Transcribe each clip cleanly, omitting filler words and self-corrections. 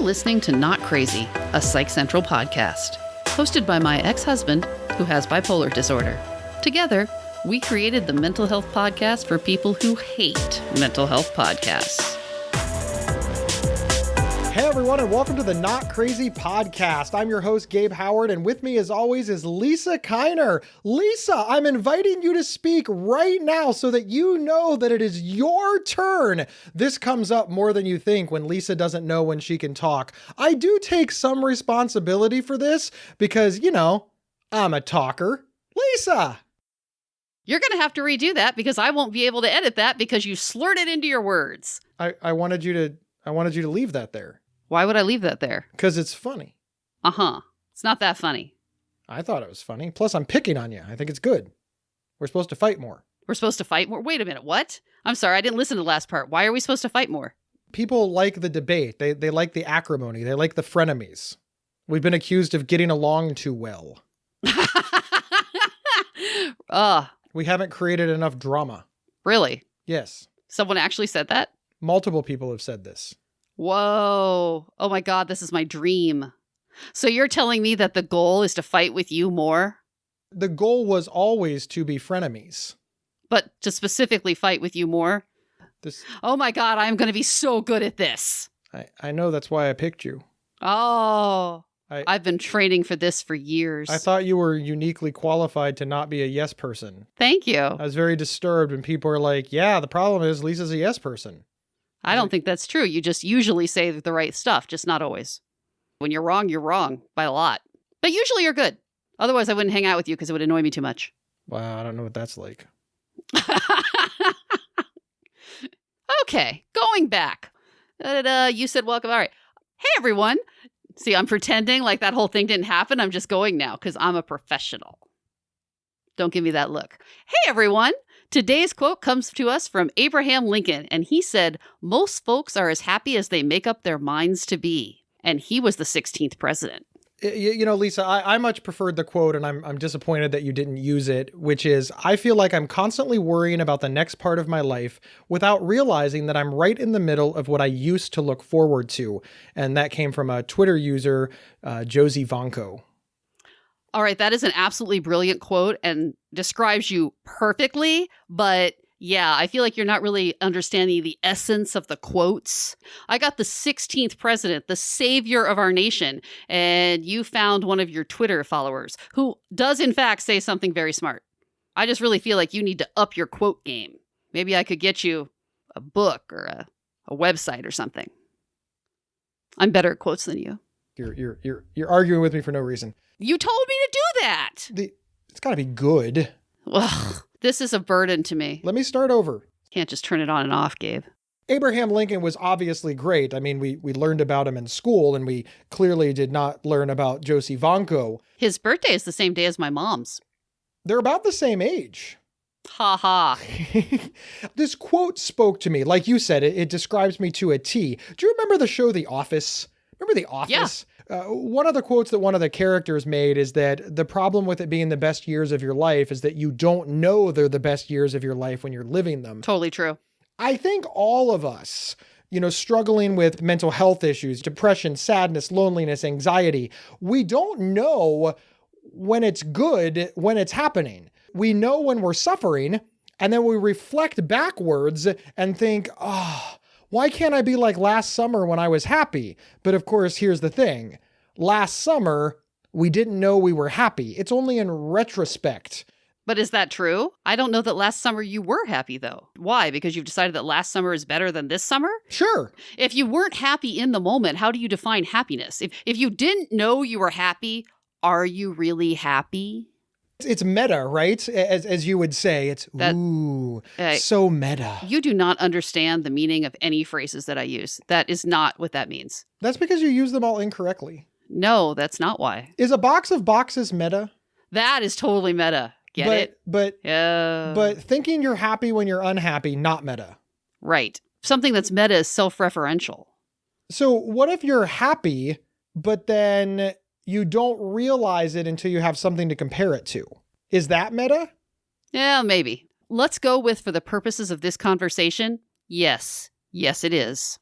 listening to Not Crazy, a Psych Central podcast, hosted by my ex-husband who has bipolar disorder. Together, we created the mental health podcast for people who hate mental health podcasts. Hey everyone, and welcome to the Not Crazy Podcast. I'm your host, Gabe Howard, and with me as always is Lisa Kiner. Lisa, I'm inviting you to speak right now so that you know that it is your turn. This comes up more than you think when Lisa doesn't know when she can talk. I do take some responsibility for this because, I'm a talker. Lisa! You're going to have to redo that because I won't be able to edit that because you slurred it into your words. I wanted you to leave that there. Why would I leave that there? Because it's funny. It's not that funny. I thought it was funny. Plus, I'm picking on you. I think it's good. We're supposed to fight more. We're supposed to fight more? Wait a minute, what? I'm sorry, I didn't listen to the last part. Why are we supposed to fight more? People like the debate. They like the acrimony. They like the frenemies. We've been accused of getting along too well. We haven't created enough drama. Really? Yes. Someone actually said that? Multiple people have said this. Whoa. Oh my God, this is my dream. So you're telling me that the goal is to fight with you more? The goal was always to be frenemies. But to specifically fight with you more? Oh my God, I'm going to be so good at this. I know, that's why I picked you. Oh, I've been training for this for years. I thought you were uniquely qualified to not be a yes person. Thank you. I was very disturbed when people are like, yeah, the problem is Lisa's a yes person. I don't think that's true. You just usually say the right stuff, just not always. When you're wrong by a lot. But usually you're good. Otherwise, I wouldn't hang out with you because it would annoy me too much. Wow, I don't know what that's like. Okay, going back. You said welcome. All right. Hey, everyone. See, I'm pretending like that whole thing didn't happen. I'm just going now because I'm a professional. Don't give me that look. Hey, everyone. Today's quote comes to us from Abraham Lincoln, and he said, "Most folks are as happy as they make up their minds to be." And he was the 16th president. Lisa, I much preferred the quote, and I'm disappointed that you didn't use it, which is, I feel like I'm constantly worrying about the next part of my life without realizing that I'm right in the middle of what I used to look forward to. And that came from a Twitter user, Josie Vonko. All right, that is an absolutely brilliant quote and describes you perfectly, but yeah, I feel like you're not really understanding the essence of the quotes. I got the 16th president, the savior of our nation, and you found one of your Twitter followers who does in fact say something very smart. I just really feel like you need to up your quote game. Maybe I could get you a book or a website or something. I'm better at quotes than you. You're arguing with me for no reason. You told me to do that. It's got to be good. Ugh, this is a burden to me. Let me start over. Can't just turn it on and off, Gabe. Abraham Lincoln was obviously great. I mean, we learned about him in school, and we clearly did not learn about Josie Vonko. His birthday is the same day as my mom's. They're about the same age. Ha ha. This quote spoke to me. Like you said, it describes me to a T. Do you remember the show The Office? Remember The Office? Yeah. One of the quotes that one of the characters made is that the problem with it being the best years of your life is that you don't know they're the best years of your life when you're living them. Totally true. I think all of us, struggling with mental health issues, depression, sadness, loneliness, anxiety, we don't know when it's good, when it's happening. We know when we're suffering, and then we reflect backwards and think, why can't I be like last summer when I was happy? But of course, here's the thing. Last summer, we didn't know we were happy. It's only in retrospect. But is that true? I don't know that last summer you were happy, though. Why? Because you've decided that last summer is better than this summer? Sure. If you weren't happy in the moment, how do you define happiness? If you didn't know you were happy, are you really happy? It's meta, right? As you would say, it's so meta. You do not understand the meaning of any phrases that I use. That is not what that means. That's because you use them all incorrectly. No, that's not why. Is a box of boxes meta? That is totally meta. Get it? But thinking you're happy when you're unhappy, not meta. Right. Something that's meta is self-referential. So what if you're happy, but then you don't realize it until you have something to compare it to? Is that meta? Yeah, maybe. Let's go with, for the purposes of this conversation, yes. Yes, it is.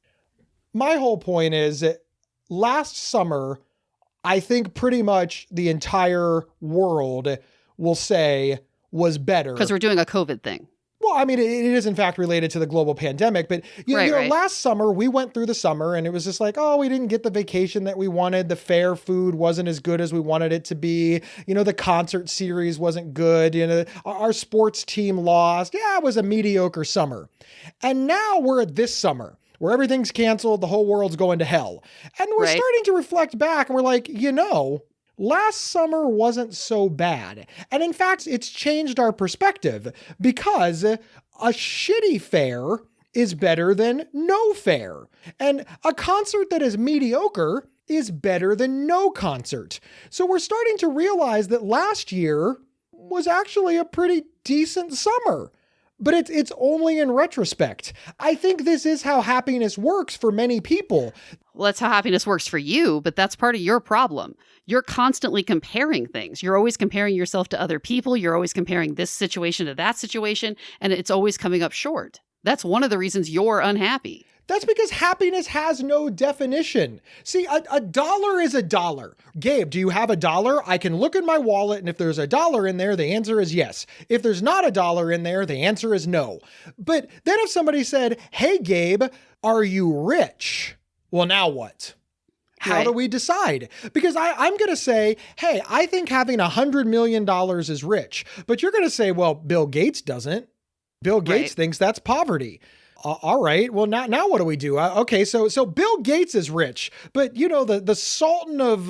My whole point is, last summer, I think pretty much the entire world will say was better. Because we're doing a COVID thing. Well, I mean, it is in fact related to the global pandemic, but you know, last summer we went through the summer and it was just like, oh, we didn't get the vacation that we wanted. The fair food wasn't as good as we wanted it to be. You know, the concert series wasn't good. You know, our sports team lost. Yeah, it was a mediocre summer. And now we're at this summer where everything's canceled. The whole world's going to hell. And we're starting to reflect back and we're like, you know, last summer wasn't so bad. And in fact, it's changed our perspective because a shitty fair is better than no fair. And a concert that is mediocre is better than no concert. So we're starting to realize that last year was actually a pretty decent summer. But it's only in retrospect. I think this is how happiness works for many people. Well, that's how happiness works for you, but that's part of your problem. You're constantly comparing things. You're always comparing yourself to other people. You're always comparing this situation to that situation, and it's always coming up short. That's one of the reasons you're unhappy. That's because happiness has no definition. See, a dollar is a dollar. Gabe, do you have a dollar? I can look in my wallet, and if there's a dollar in there, the answer is yes. If there's not a dollar in there, the answer is no. But then if somebody said, hey, Gabe, are you rich? Well, now what? How do we decide? Because I'm going to say, hey, I think having $100 million is rich. But you're going to say, well, Bill Gates doesn't. Bill Gates thinks that's poverty. All right. Well, now what do we do? Okay. So Bill Gates is rich, but you know, the Sultan of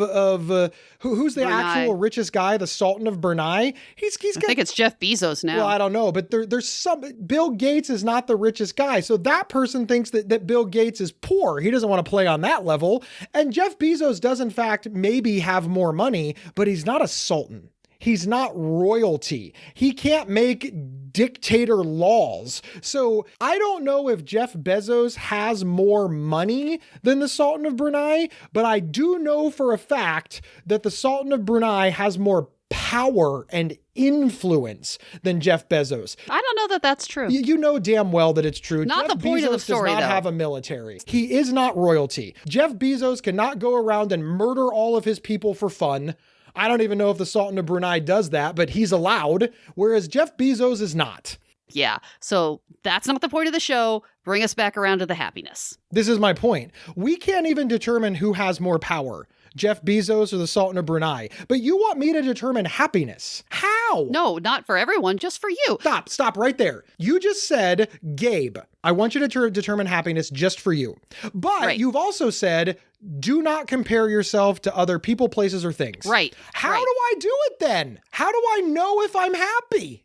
who's the actual richest guy? The Sultan of Brunei. I think it's Jeff Bezos now. Well, I don't know, but there's some, Bill Gates is not the richest guy. So that person thinks that Bill Gates is poor. He doesn't want to play on that level. And Jeff Bezos does in fact maybe have more money, but he's not a sultan. He's not royalty. He can't make dictator laws. So I don't know if Jeff Bezos has more money than the Sultan of Brunei, but I do know for a fact that the Sultan of Brunei has more power and influence than Jeff Bezos. I don't know that that's true. You know damn well that it's true. Not Jeff the point Bezos of the story, does not though. have a military. He is not royalty. Jeff Bezos cannot go around and murder all of his people for fun. I don't even know if the Sultan of Brunei does that, but he's allowed, whereas Jeff Bezos is not. Yeah, so that's not the point of the show. Bring us back around to the happiness. This is my point. We can't even determine who has more power, Jeff Bezos or the Sultan of Brunei. But you want me to determine happiness. How? No, not for everyone, just for you. Stop right there. You just said, Gabe, I want you to determine happiness just for you. But you've also said, do not compare yourself to other people, places, or things. Right. How do I do it then? How do I know if I'm happy?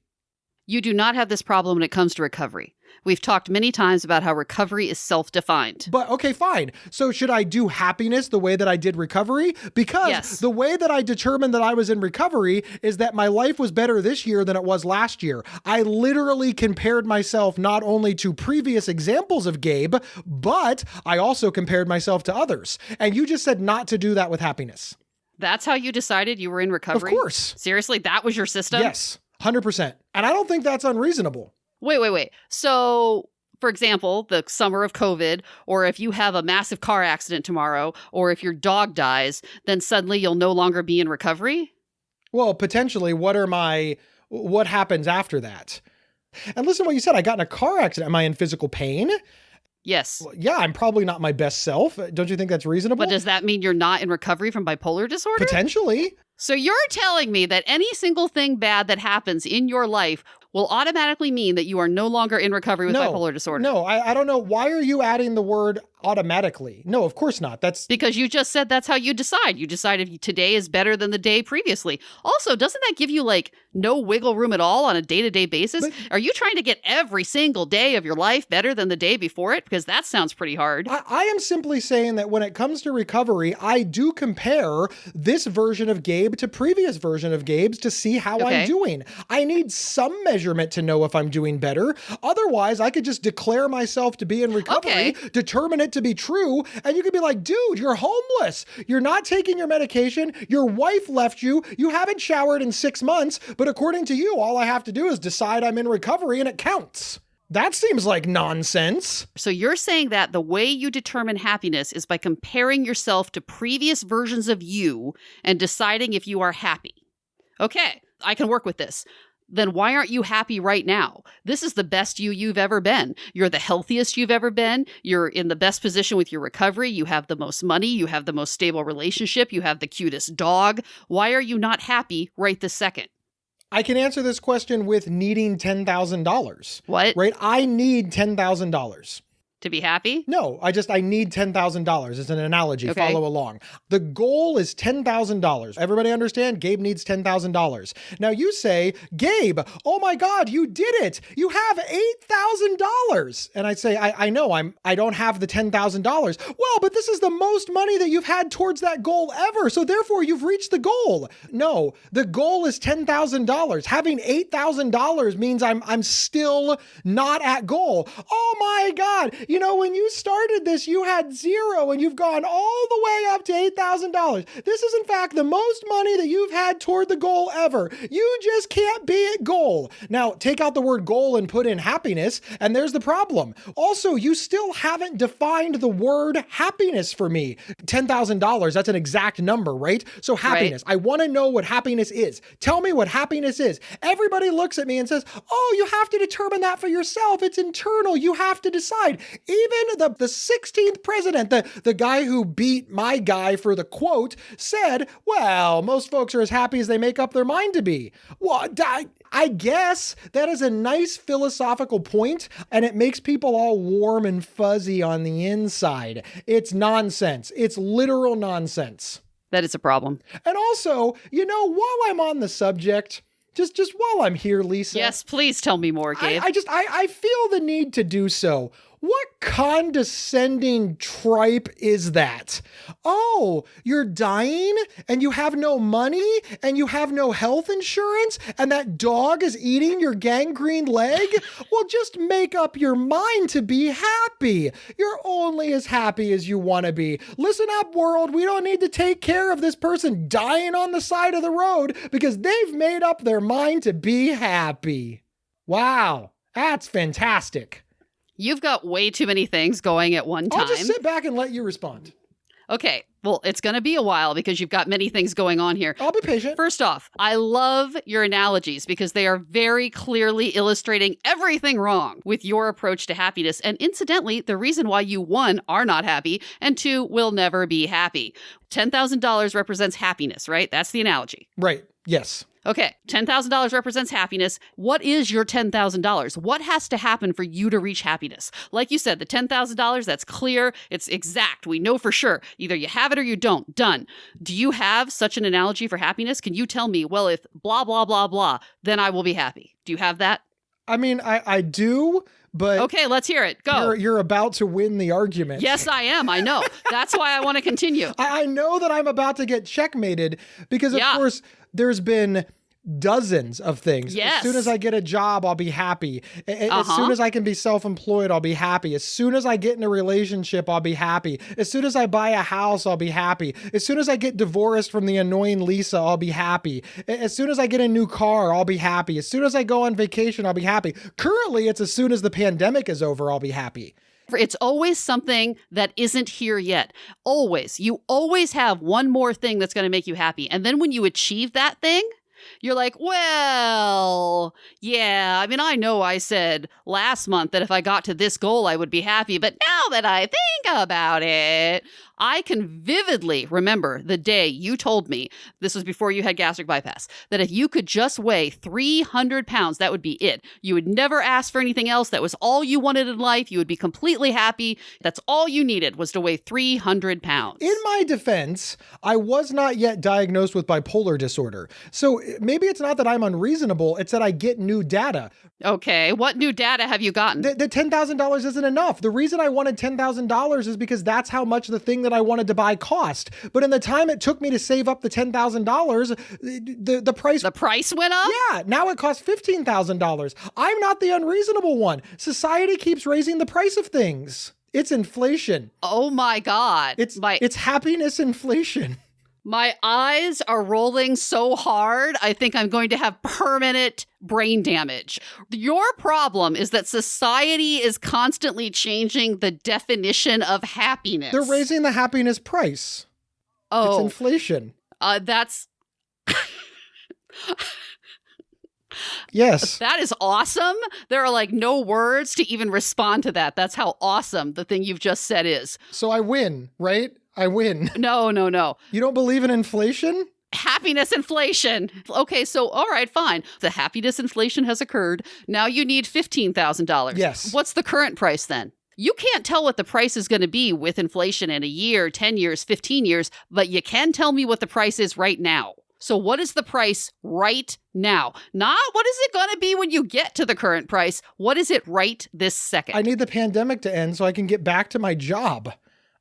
You do not have this problem when it comes to recovery. We've talked many times about how recovery is self-defined. But okay, fine. So should I do happiness the way that I did recovery? Because the way that I determined that I was in recovery is that my life was better this year than it was last year. I literally compared myself not only to previous examples of Gabe, but I also compared myself to others. And you just said not to do that with happiness. That's how you decided you were in recovery? Of course. Seriously, that was your system? Yes, 100%. And I don't think that's unreasonable. Wait. So, for example, the summer of COVID, or if you have a massive car accident tomorrow, or if your dog dies, then suddenly you'll no longer be in recovery? Well, potentially, what happens after that? And listen to what you said. I got in a car accident. Am I in physical pain? Yes. Well, yeah, I'm probably not my best self. Don't you think that's reasonable? But does that mean you're not in recovery from bipolar disorder? Potentially. So you're telling me that any single thing bad that happens in your life will automatically mean that you are no longer in recovery with bipolar disorder? No, I don't know. Why are you adding the word automatically? No, of course not. That's because you just said that's how you decide. You decide if today is better than the day previously. Also, doesn't that give you like no wiggle room at all on a day-to-day basis? Are you trying to get every single day of your life better than the day before it? Because that sounds pretty hard. I am simply saying that when it comes to recovery, I do compare this version of Gabe to previous version of Gabe's to see how I'm doing. I need some measurement to know if I'm doing better. Otherwise, I could just declare myself to be in recovery, determine it to be true, and you could be like, dude, you're homeless. You're not taking your medication. Your wife left you. You haven't showered in 6 months, but according to you, all I have to do is decide I'm in recovery and it counts. That seems like nonsense. So you're saying that the way you determine happiness is by comparing yourself to previous versions of you and deciding if you are happy. Okay, I can work with this. Then why aren't you happy right now? This is the best you've ever been. You're the healthiest you've ever been. You're in the best position with your recovery. You have the most money. You have the most stable relationship. You have the cutest dog. Why are you not happy right this second? I can answer this question with needing $10,000. What? Right? I need $10,000. To be happy? No, I need $10,000. It's an analogy. Okay. Follow along. The goal is $10,000. Everybody understand? Gabe needs $10,000. Now you say, Gabe, oh my God, you did it. You have $8,000. And I say, I know I don't have the $10,000. Well, but this is the most money that you've had towards that goal ever. So therefore you've reached the goal. No, the goal is $10,000. Having $8,000 means I'm still not at goal. Oh my God. You know, when you started this, you had $0 and you've gone all the way up to $8,000. This is in fact the most money that you've had toward the goal ever. You just can't be at goal. Now, take out the word goal and put in happiness, and there's the problem. Also, you still haven't defined the word happiness for me. $10,000, that's an exact number, right? So happiness. Right. I want to know what happiness is. Tell me what happiness is. Everybody looks at me and says, oh, you have to determine that for yourself. It's internal. You have to decide. Even the 16th president, the guy who beat my guy for the quote, said, well, most folks are as happy as they make up their mind to be. Well, I guess that is a nice philosophical point, and it makes people all warm and fuzzy on the inside. It's nonsense. It's literal nonsense. That is a problem. And also, you know, while I'm on the subject, just while I'm here, Lisa. Yes, please tell me more, Gabe. I feel the need to do so. What condescending tripe is that? Oh, you're dying and you have no money and you have no health insurance and that dog is eating your gangrened leg? Well, just make up your mind to be happy. You're only as happy as you want to be. Listen up, world. We don't need to take care of this person dying on the side of the road because they've made up their mind to be happy. Wow, that's fantastic. You've got way too many things going at one time. I'll just sit back and let you respond. Okay. Well, it's going to be a while because you've got many things going on here. I'll be patient. First off, I love your analogies because they are very clearly illustrating everything wrong with your approach to happiness. And incidentally, the reason why you, 1, are not happy, and 2, will never be happy. $10,000 represents happiness, right? That's the analogy. Right. Yes. Okay, $10,000 represents happiness. What is your $10,000? What has to happen for you to reach happiness? Like you said, the $10,000, that's clear. It's exact. We know for sure. Either you have it or you don't. Done. Do you have such an analogy for happiness? Can you tell me, well, if blah, blah, blah, blah, then I will be happy? Do you have that? I mean, I do, but... Okay, let's hear it. Go. You're about to win the argument. Yes, I am. I know. That's why I want to continue. I know that I'm about to get checkmated because, of course, there's been dozens of things. Yes. As soon as I get a job, I'll be happy. As soon as I can be self-employed, I'll be happy. As soon as I get in a relationship, I'll be happy. As soon as I buy a house, I'll be happy. As soon as I get divorced from the annoying Lisa, I'll be happy. As soon as I get a new car, I'll be happy. As soon as I go on vacation, I'll be happy. Currently, it's as soon as the pandemic is over, I'll be happy. It's always something that isn't here yet. Always. You always have one more thing that's going to make you happy. And then when you achieve that thing, you're like, well, yeah, I mean, I know I said last month that if I got to this goal, I would be happy. But now that I think about it, I can vividly remember the day you told me, this was before you had gastric bypass, that if you could just weigh 300 pounds, that would be it. You would never ask for anything else. That was all you wanted in life. You would be completely happy. That's all you needed was to weigh 300 pounds. In my defense, I was not yet diagnosed with bipolar disorder. So maybe it's not that I'm unreasonable. It's that I get new data. Okay. What new data have you gotten? The $10,000 isn't enough. The reason I wanted $10,000 is because that's how much the thing that I wanted to buy cost. But in the time it took me to save up the $10,000, the price... The price went up? Yeah. Now it costs $15,000. I'm not the unreasonable one. Society keeps raising the price of things. It's inflation. Oh my God. It's happiness inflation. My eyes are rolling so hard, I think I'm going to have permanent brain damage. Your problem is that society is constantly changing the definition of happiness. They're raising the happiness price. Oh. It's inflation. That's... Yes. That is awesome. There are like no words to even respond to that. That's how awesome the thing you've just said is. So I win, right? I win. No. You don't believe in inflation? Happiness inflation. Okay, so all right, fine. The happiness inflation has occurred. Now you need $15,000. Yes. What's the current price then? You can't tell what the price is going to be with inflation in a year, 10 years, 15 years, but you can tell me what the price is right now. So what is the price right now? Not what is it going to be when you get to the current price? What is it right this second? I need the pandemic to end so I can get back to my job.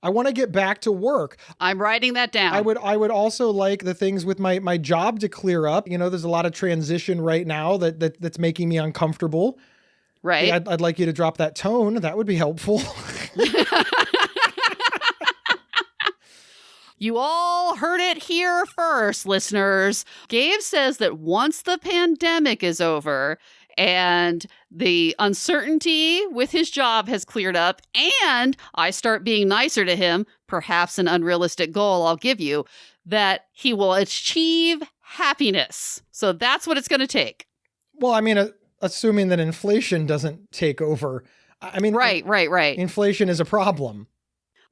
I want to get back to work. I'm writing that down. I would also like the things with my job to clear up. You know, there's a lot of transition right now that's making me uncomfortable. Right. Yeah, I'd like you to drop that tone. That would be helpful. You all heard it here first, listeners. Gabe says that once the pandemic is over and the uncertainty with his job has cleared up and I start being nicer to him, perhaps an unrealistic goal I'll give you, that he will achieve happiness. So that's what it's going to take. Well, I mean, assuming that inflation doesn't take over. I mean, right. Inflation is a problem.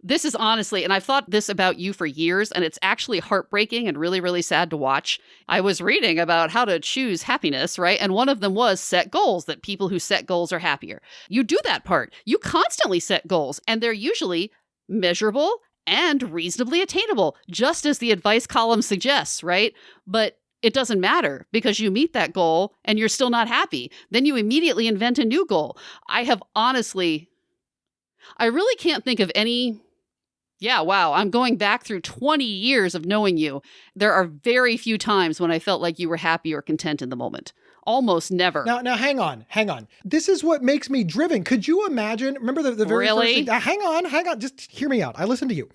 This is honestly, and I've thought this about you for years, and it's actually heartbreaking and really, really sad to watch. I was reading about how to choose happiness, right? And one of them was set goals, that people who set goals are happier. You do that part. You constantly set goals, and they're usually measurable and reasonably attainable, just as the advice column suggests, right? But it doesn't matter because you meet that goal and you're still not happy. Then you immediately invent a new goal. I really can't think of any... Yeah, wow. I'm going back through 20 years of knowing you. There are very few times when I felt like you were happy or content in the moment. Almost never. Now, hang on. This is what makes me driven. Could you imagine? Remember the very first thing? Hang on. Just hear me out. I listened to you.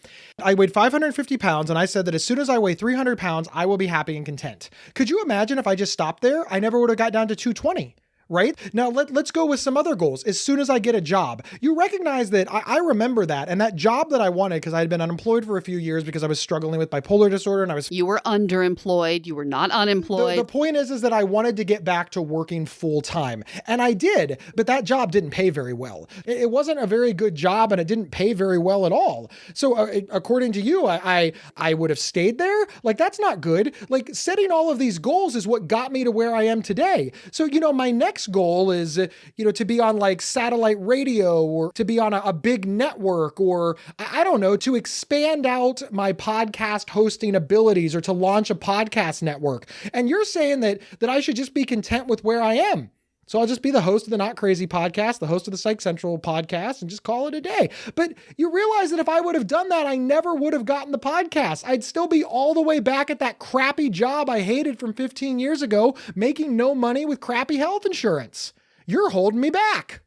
I weighed 550 pounds, and I said that as soon as I weigh 300 pounds, I will be happy and content. Could you imagine if I just stopped there? I never would have got down to 220. Right? Now, let's go with some other goals. As soon as I get a job, you recognize that I remember that. And that job that I wanted, because I had been unemployed for a few years because I was struggling with bipolar disorder and You were underemployed. You were not unemployed. The point is that I wanted to get back to working full time. And I did, but that job didn't pay very well. It wasn't a very good job and it didn't pay very well at all. So according to you, I would have stayed there. Like, that's not good. Like, setting all of these goals is what got me to where I am today. So, my next goal is, to be on like satellite radio or to be on a big network or I don't know, to expand out my podcast hosting abilities or to launch a podcast network. And you're saying that I should just be content with where I am. So I'll just be the host of the Not Crazy podcast, the host of the Psych Central podcast, and just call it a day. But you realize that if I would have done that, I never would have gotten the podcast. I'd still be all the way back at that crappy job I hated from 15 years ago, making no money with crappy health insurance. You're holding me back.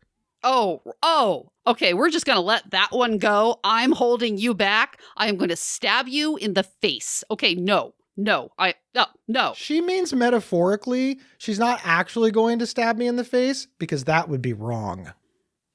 Oh, okay. We're just going to let that one go. I'm holding you back. I am going to stab you in the face. Okay, no. No. She means metaphorically. She's not actually going to stab me in the face because that would be wrong.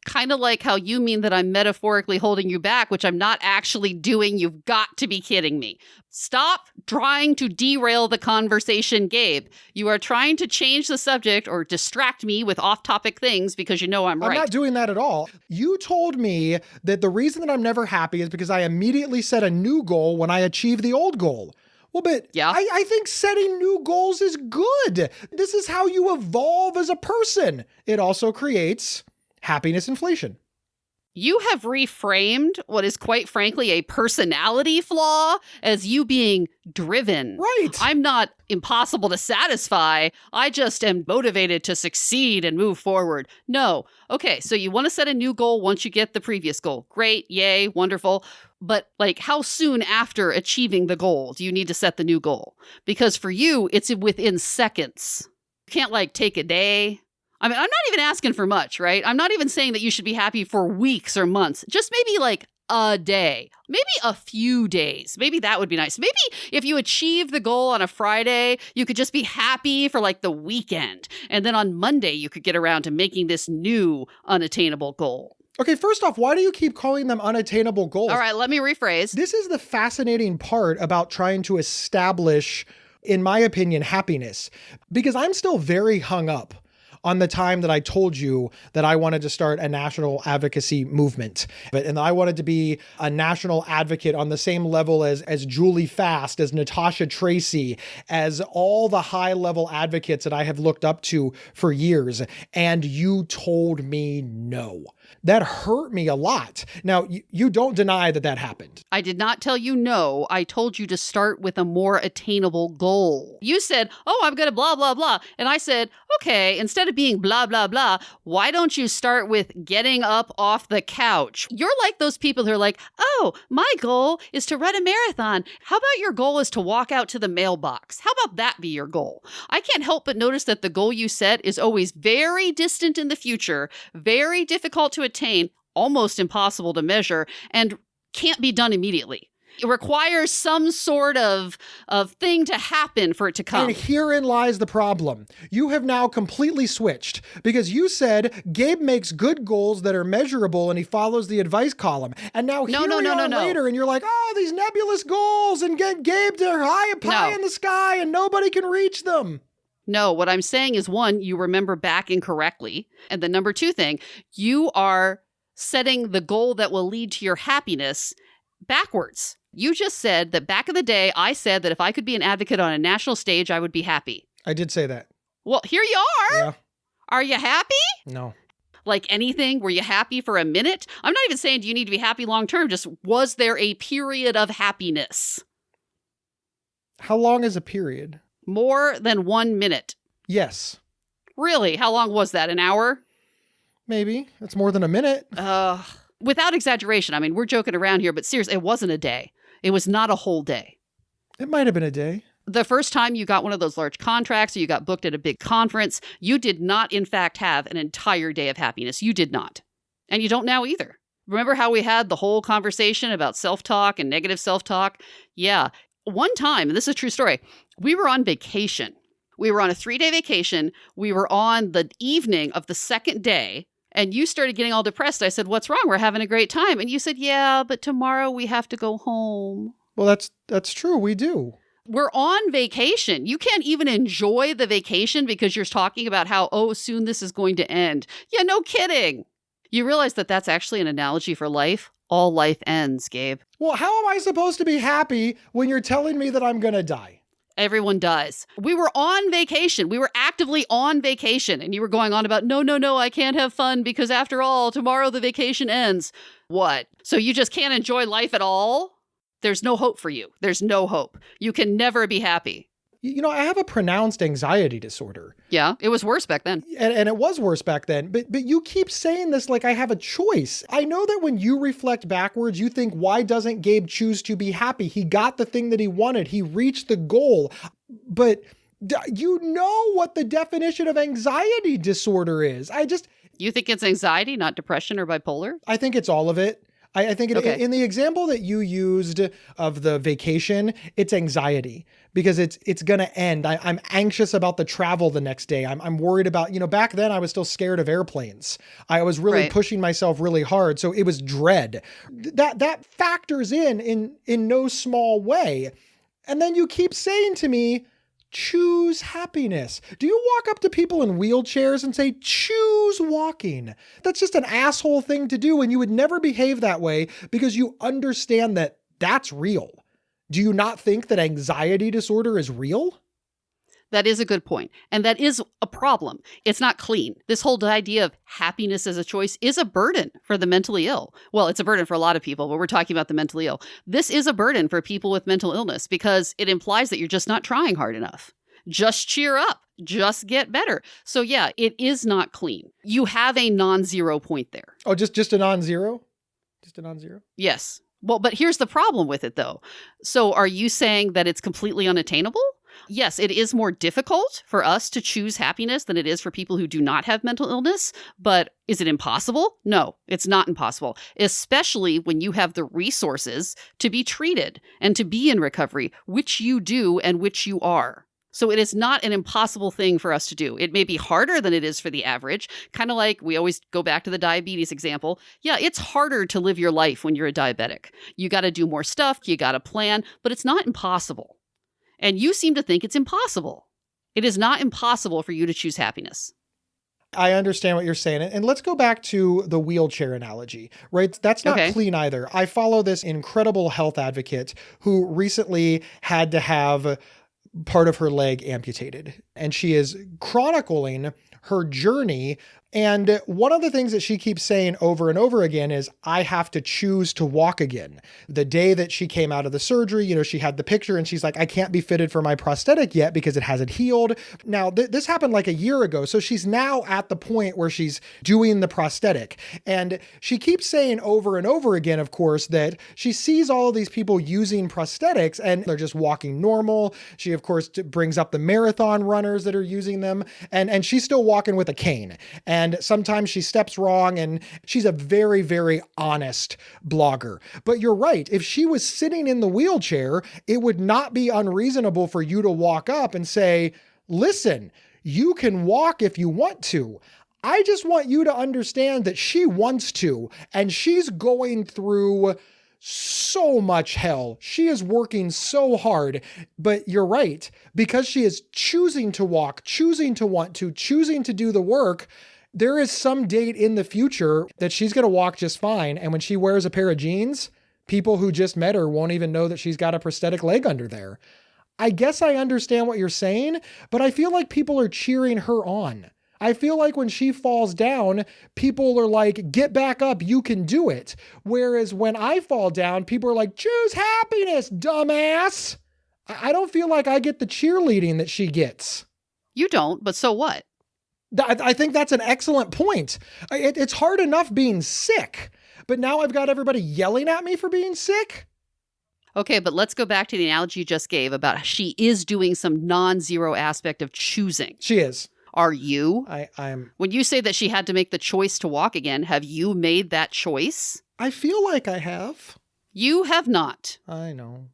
Kind of like how you mean that I'm metaphorically holding you back, which I'm not actually doing. You've got to be kidding me. Stop trying to derail the conversation, Gabe. You are trying to change the subject or distract me with off-topic things because you know I'm right. I'm not doing that at all. You told me that the reason that I'm never happy is because I immediately set a new goal when I achieve the old goal. Well, but yeah. I think setting new goals is good. This is how you evolve as a person. It also creates happiness inflation. You have reframed what is quite frankly a personality flaw as you being driven. Right. I'm not impossible to satisfy. I just am motivated to succeed and move forward. No. Okay, so you want to set a new goal once you get the previous goal. Great. Yay. Wonderful. But like, how soon after achieving the goal do you need to set the new goal? Because for you, it's within seconds. You can't like take a day. I mean, I'm not even asking for much, right? I'm not even saying that you should be happy for weeks or months. Just maybe like a day, maybe a few days. Maybe that would be nice. Maybe if you achieve the goal on a Friday, you could just be happy for like the weekend. And then on Monday, you could get around to making this new unattainable goal. Okay, first off, why do you keep calling them unattainable goals? All right, let me rephrase. This is the fascinating part about trying to establish, in my opinion, happiness, because I'm still very hung up on the time that I told you that I wanted to start a national advocacy movement. And I wanted to be a national advocate on the same level as Julie Fast, as Natasha Tracy, as all the high-level advocates that I have looked up to for years. And you told me no. That hurt me a lot. Now, you don't deny that happened. I did not tell you no. I told you to start with a more attainable goal. You said, oh, I'm going to blah, blah, blah. And I said, okay, instead of being blah, blah, blah, why don't you start with getting up off the couch? You're like those people who are like, oh, my goal is to run a marathon. How about your goal is to walk out to the mailbox? How about that be your goal? I can't help but notice that the goal you set is always very distant in the future, very difficult to attain, almost impossible to measure, and can't be done immediately. It requires some sort of thing to happen for it to come. And herein lies the problem. You have now completely switched because you said Gabe makes good goals that are measurable and he follows the advice column. And now here we are later and you're like, oh, these nebulous goals and get Gabe to high up high in the sky and nobody can reach them. No, what I'm saying is, one, you remember back incorrectly. And the number two thing, you are setting the goal that will lead to your happiness backwards. You just said that back in the day, I said that if I could be an advocate on a national stage, I would be happy. I did say that. Well, here you are. Yeah. Are you happy? No. Like anything, were you happy for a minute? I'm not even saying do you need to be happy long term, just was there a period of happiness? How long is a period? More than 1 minute. Yes. Really? How long was that? An hour? Maybe. That's more than a minute. Without exaggeration. I mean, we're joking around here, but seriously, it wasn't a day. It was not a whole day. It might have been a day. The first time you got one of those large contracts or you got booked at a big conference, you did not, in fact, have an entire day of happiness. You did not. And you don't now either. Remember how we had the whole conversation about self-talk and negative self-talk? Yeah. One time, and this is a true story, we were on vacation. We were on a 3-day vacation. We were on the evening of the second day, and you started getting all depressed. I said, what's wrong? We're having a great time. And you said, yeah, but tomorrow we have to go home. Well, that's true. We do. We're on vacation. You can't even enjoy the vacation because you're talking about how, oh, soon this is going to end. Yeah, no kidding. You realize that that's actually an analogy for life? All life ends, Gabe. Well, how am I supposed to be happy when you're telling me that I'm going to die? Everyone does. We were on vacation. We were actively on vacation. And you were going on about, no, I can't have fun because after all, tomorrow the vacation ends. What? So you just can't enjoy life at all? There's no hope for you. There's no hope. You can never be happy. You know, I have a pronounced anxiety disorder. Yeah, it was worse back then. And it was worse back then. But you keep saying this like I have a choice. I know that when you reflect backwards, you think, why doesn't Gabe choose to be happy? He got the thing that he wanted. He reached the goal. But you know what the definition of anxiety disorder is. You think it's anxiety, not depression or bipolar? I think it's all of it. I think in the example that you used of the vacation, it's anxiety because it's going to end. I'm anxious about the travel the next day. I'm worried about, back then I was still scared of airplanes. I was really pushing myself really hard. So it was dread. That factors in no small way. And then you keep saying to me, choose happiness. Do you walk up to people in wheelchairs and say, choose walking? That's just an asshole thing to do. And you would never behave that way because you understand that that's real. Do you not think that anxiety disorder is real? That is a good point. And that is a problem. It's not clean. This whole idea of happiness as a choice is a burden for the mentally ill. Well, it's a burden for a lot of people, but we're talking about the mentally ill. This is a burden for people with mental illness because it implies that you're just not trying hard enough. Just cheer up. Just get better. So yeah, it is not clean. You have a non-zero point there. Oh, just a non-zero? Just a non-zero? Yes. Well, but here's the problem with it though. So are you saying that it's completely unattainable? Yes, it is more difficult for us to choose happiness than it is for people who do not have mental illness, but is it impossible? No, it's not impossible, especially when you have the resources to be treated and to be in recovery, which you do and which you are. So it is not an impossible thing for us to do. It may be harder than it is for the average, kind of like we always go back to the diabetes example. Yeah, it's harder to live your life when you're a diabetic. You got to do more stuff, you got to plan, but it's not impossible. And you seem to think it's impossible. It is not impossible for you to choose happiness. I understand what you're saying. And let's go back to the wheelchair analogy, right? That's not clean either. I follow this incredible health advocate who recently had to have part of her leg amputated. And she is chronicling her journey. And one of the things that she keeps saying over and over again is, I have to choose to walk again. The day that she came out of the surgery, she had the picture and she's like, I can't be fitted for my prosthetic yet because it hasn't healed. Now, this happened like a year ago. So she's now at the point where she's doing the prosthetic. And she keeps saying over and over again, of course, that she sees all of these people using prosthetics and they're just walking normal. She, of course, brings up the marathon runners that are using them. And she's still walking with a cane. And sometimes she steps wrong, and she's a very, very honest blogger. But you're right. If she was sitting in the wheelchair, it would not be unreasonable for you to walk up and say, listen, you can walk if you want to. I just want you to understand that she wants to, and she's going through so much hell. She is working so hard, but you're right. Because she is choosing to walk, choosing to want to, choosing to do the work, there is some date in the future that she's going to walk just fine. And when she wears a pair of jeans, people who just met her won't even know that she's got a prosthetic leg under there. I guess I understand what you're saying, but I feel like people are cheering her on. I feel like when she falls down, people are like, get back up, you can do it. Whereas when I fall down, people are like, choose happiness, dumbass. I don't feel like I get the cheerleading that she gets. You don't, but so what? I think that's an excellent point. It's hard enough being sick, but now I've got everybody yelling at me for being sick. Okay, but let's go back to the analogy you just gave about she is doing some non-zero aspect of choosing. She is. Are you? I'm. When you say that she had to make the choice to walk again, have you made that choice? I feel like I have. You have not. I know.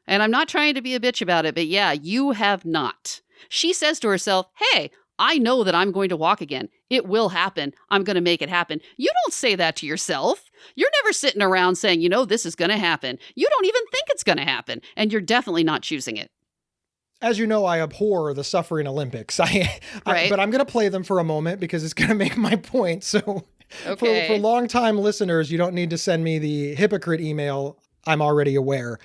And I'm not trying to be a bitch about it, but yeah, you have not. She says to herself, hey, I know that I'm going to walk again. It will happen. I'm going to make it happen. You don't say that to yourself. You're never sitting around saying, this is going to happen. You don't even think it's going to happen. And you're definitely not choosing it. As you know, I abhor the suffering Olympics. But I'm going to play them for a moment because it's going to make my point. So okay. for longtime listeners, you don't need to send me the hypocrite email. I'm already aware.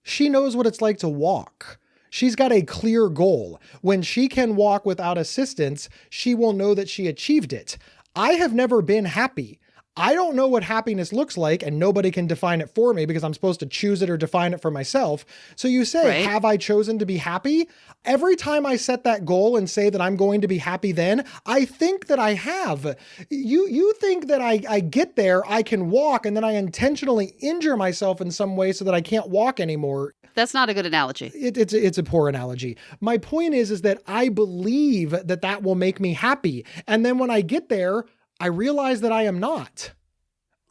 She knows what it's like to walk. She's got a clear goal. When she can walk without assistance, she will know that she achieved it. I have never been happy. I don't know what happiness looks like, and nobody can define it for me because I'm supposed to choose it or define it for myself. So you say, Have I chosen to be happy? Every time I set that goal and say that I'm going to be happy then, I think that I have. You think that I get there, I can walk, and then I intentionally injure myself in some way so that I can't walk anymore. That's not a good analogy. It's a poor analogy. My point is that I believe that will make me happy. And then when I get there, I realize that I am not.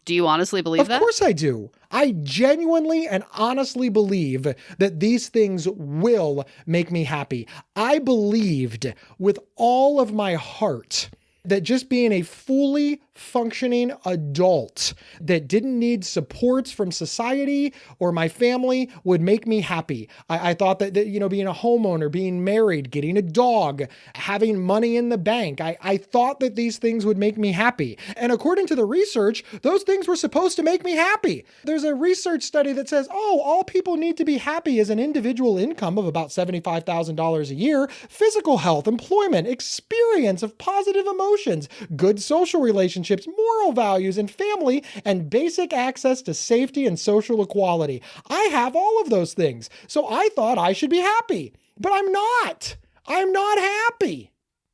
Do you honestly believe that? Of course I do. I genuinely and honestly believe that these things will make me happy. I believed with all of my heart that just being a fully functioning adult that didn't need supports from society or my family would make me happy. I thought that being a homeowner, being married, getting a dog, having money in the bank, I thought that these things would make me happy. And according to the research, those things were supposed to make me happy. There's a research study that says, all people need to be happy is an individual income of about $75,000 a year, physical health, employment, experience of positive emotions, good social relationships, moral values, and family, and basic access to safety and social equality. I have all of those things. So I thought I should be happy, but I'm not. I'm not happy.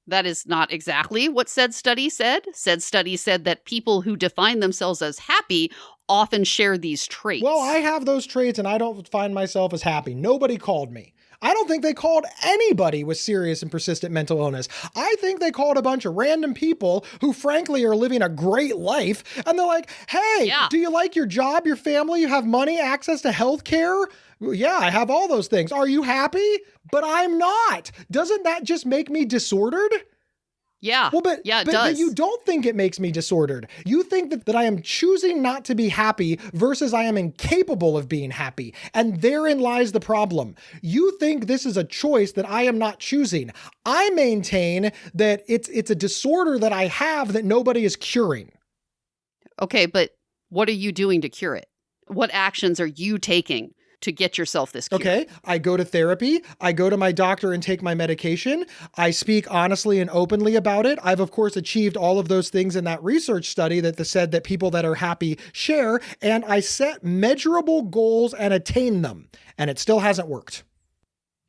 That is not exactly what said study said. Said study said that people who define themselves as happy often share these traits. Well, I have those traits and I don't find myself as happy. Nobody called me. I don't think they called anybody with serious and persistent mental illness. I think they called a bunch of random people who frankly are living a great life. And they're like, hey, do you like your job, your family? You have money, access to health care? Yeah, I have all those things. Are you happy? But I'm not. Doesn't that just make me disordered? Yeah. Well, it does. But you don't think it makes me disordered. You think that I am choosing not to be happy versus I am incapable of being happy. And therein lies the problem. You think this is a choice that I am not choosing. I maintain that it's a disorder that I have that nobody is curing. Okay, but what are you doing to cure it? What actions are you taking to get yourself this cure? Okay, I go to therapy. I go to my doctor and take my medication. I speak honestly and openly about it. I've, of course, achieved all of those things in that research study that said that people that are happy share, and I set measurable goals and attain them, and it still hasn't worked.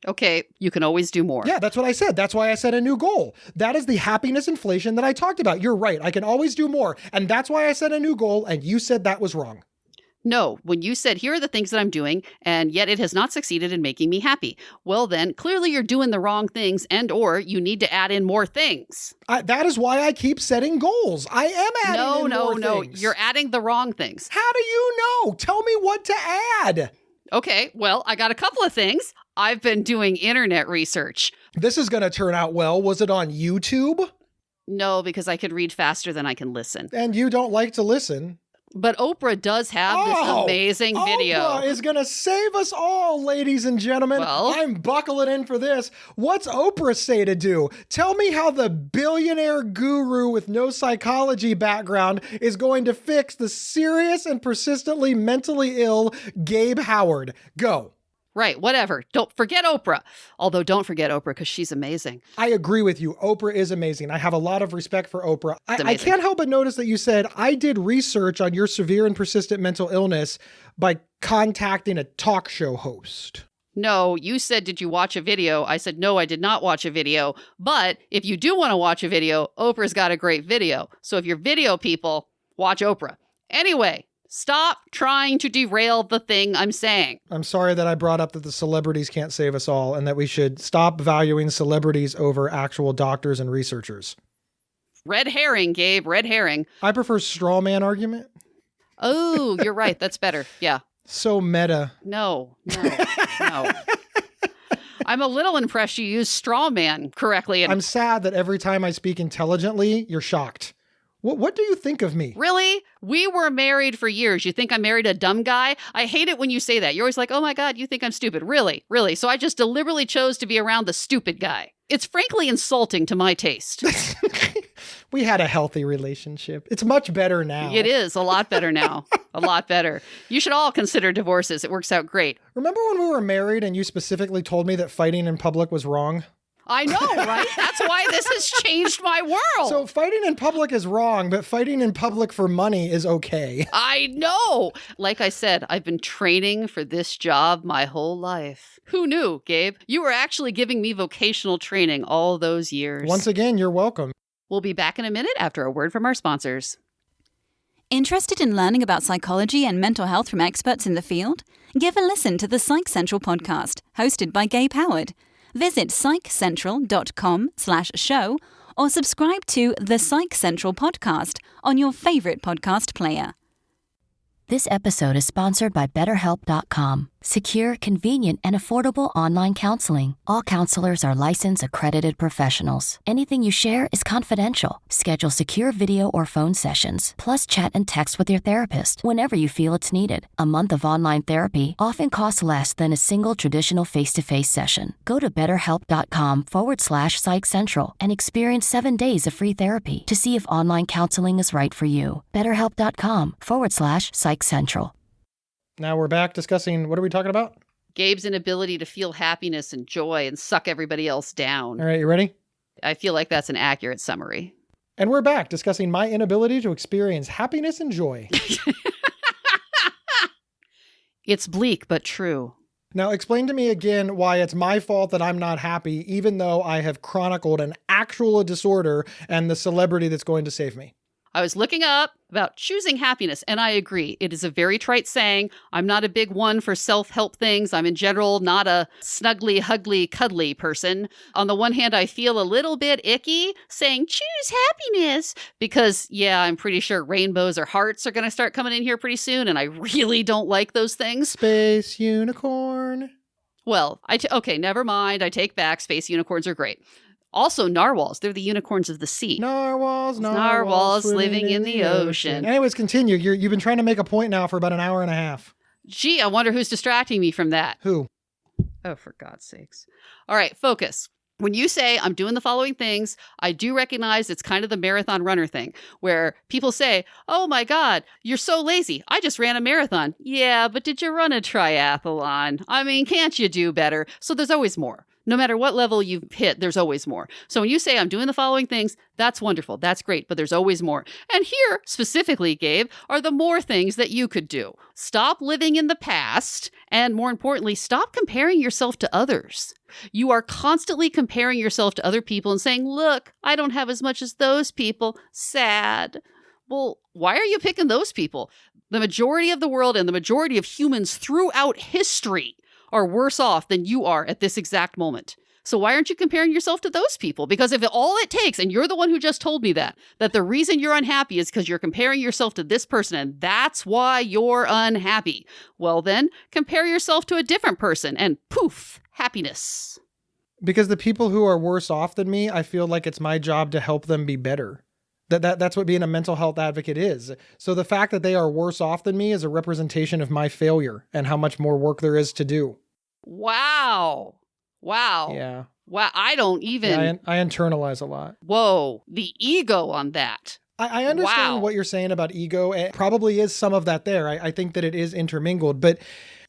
Okay, you can always do more. Yeah, that's what I said. That's why I set a new goal. That is the happiness inflation that I talked about. You're right. I can always do more, and that's why I set a new goal, and you said that was wrong. No, when you said, here are the things that I'm doing, and yet it has not succeeded in making me happy. Well, then clearly you're doing the wrong things or you need to add in more things. That is why I keep setting goals. I am adding in more things. No, you're adding the wrong things. How do you know? Tell me what to add. Okay, well, I got a couple of things. I've been doing internet research. This is going to turn out well. Was it on YouTube? No, because I could read faster than I can listen. And you don't like to listen. But Oprah does have this amazing video. Oprah is going to save us all, ladies and gentlemen. Well, I'm buckling in for this. What's Oprah say to do? Tell me how the billionaire guru with no psychology background is going to fix the serious and persistently mentally ill Gabe Howard. Go. Right, whatever. Don't forget Oprah. Although don't forget Oprah because she's amazing. I agree with you. Oprah is amazing. I have a lot of respect for Oprah. I can't help but notice that you said, I did research on your severe and persistent mental illness by contacting a talk show host. No, you said, did you watch a video? I said, no, I did not watch a video. But if you do want to watch a video, Oprah's got a great video. So if you're video people, watch Oprah. Anyway. Stop trying to derail the thing I'm saying. I'm sorry that I brought up that the celebrities can't save us all and that we should stop valuing celebrities over actual doctors and researchers. Red herring, Gabe, red herring. I prefer straw man argument. Oh, you're right. That's better. Yeah. So meta. No. I'm a little impressed you used straw man correctly. I'm sad that every time I speak intelligently, you're shocked. What do you think of me? Really? We were married for years. You think I married a dumb guy? I hate it when you say that. You're always like, oh my God, you think I'm stupid. Really? Really? So I just deliberately chose to be around the stupid guy. It's frankly insulting to my taste. We had a healthy relationship. It's much better now. It is a lot better now. A lot better. You should all consider divorces. It works out great. Remember when we were married and you specifically told me that fighting in public was wrong? I know, right? That's why this has changed my world. So fighting in public is wrong, but fighting in public for money is okay. I know. Like I said, I've been training for this job my whole life. Who knew, Gabe? You were actually giving me vocational training all those years. Once again, you're welcome. We'll be back in a minute after a word from our sponsors. Interested in learning about psychology and mental health from experts in the field? Give a listen to the Psych Central Podcast, hosted by Gabe Howard. Visit psychcentral.com/show or subscribe to the Psych Central Podcast on your favorite podcast player. This episode is sponsored by BetterHelp.com. Secure, convenient, and affordable online counseling. All counselors are licensed, accredited professionals. Anything you share is confidential. Schedule secure video or phone sessions, plus chat and text with your therapist whenever you feel it's needed. A month of online therapy often costs less than a single traditional face-to-face session. Go to BetterHelp.com/Psych Central and experience 7 days of free therapy to see if online counseling is right for you. BetterHelp.com/Psych Central. Now we're back discussing, what are we talking about? Gabe's inability to feel happiness and joy and suck everybody else down. All right, you ready? I feel like that's an accurate summary. And we're back discussing my inability to experience happiness and joy. It's bleak, but true. Now explain to me again why it's my fault that I'm not happy, even though I have chronicled an actual disorder and the celebrity that's going to save me. I was looking up about choosing happiness, and I agree. It is a very trite saying. I'm not a big one for self-help things. I'm in general not a snuggly, huggly, cuddly person. On the one hand, I feel a little bit icky saying choose happiness because, yeah, I'm pretty sure rainbows or hearts are going to start coming in here pretty soon, and I really don't like those things. Space unicorn. Well, okay, never mind. I take back. Space unicorns are great. Also, narwhals. They're the unicorns of the sea. Narwhals living in the ocean. Anyways, continue. You've been trying to make a point now for about an hour and a half. Gee, I wonder who's distracting me from that. Who? Oh, for God's sakes. All right, focus. When you say, I'm doing the following things, I do recognize it's kind of the marathon runner thing, where people say, oh my God, you're so lazy. I just ran a marathon. Yeah, but did you run a triathlon? I mean, can't you do better? So there's always more. No matter what level you've hit, there's always more. So when you say, I'm doing the following things, that's wonderful. That's great, but there's always more. And here, specifically, Gabe, are the more things that you could do. Stop living in the past, and more importantly, stop comparing yourself to others. You are constantly comparing yourself to other people and saying, look, I don't have as much as those people. Sad. Well, why are you picking those people? The majority of the world and the majority of humans throughout history are worse off than you are at this exact moment. So why aren't you comparing yourself to those people? Because if all it takes, and you're the one who just told me that the reason you're unhappy is because you're comparing yourself to this person, and that's why you're unhappy. Well then, compare yourself to a different person, and poof, happiness. Because the people who are worse off than me, I feel like it's my job to help them be better. That's what being a mental health advocate is. So the fact that they are worse off than me is a representation of my failure and how much more work there is to do. Wow. Yeah. Wow. I don't even... Yeah, I internalize a lot. Whoa. The ego on that. I understand what you're saying about ego. It probably is some of that there. I think that it is intermingled, but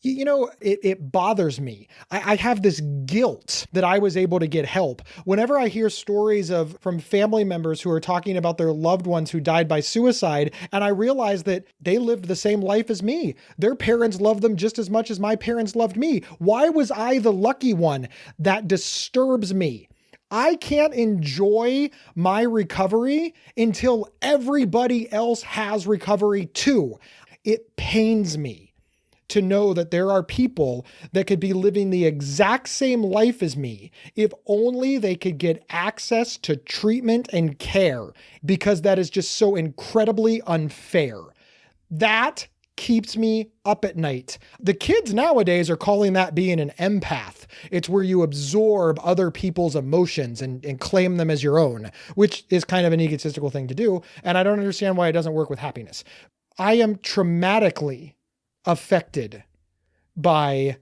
you know, it bothers me. I have this guilt that I was able to get help. Whenever I hear stories from family members who are talking about their loved ones who died by suicide, and I realize that they lived the same life as me. Their parents loved them just as much as my parents loved me. Why was I the lucky one? That disturbs me. I can't enjoy my recovery until everybody else has recovery too. It pains me to know that there are people that could be living the exact same life as me if only they could get access to treatment and care, because that is just so incredibly unfair. That keeps me up at night. The kids nowadays are calling that being an empath. It's where you absorb other people's emotions and claim them as your own, which is kind of an egotistical thing to do. And I don't understand why it doesn't work with happiness. I am traumatically affected by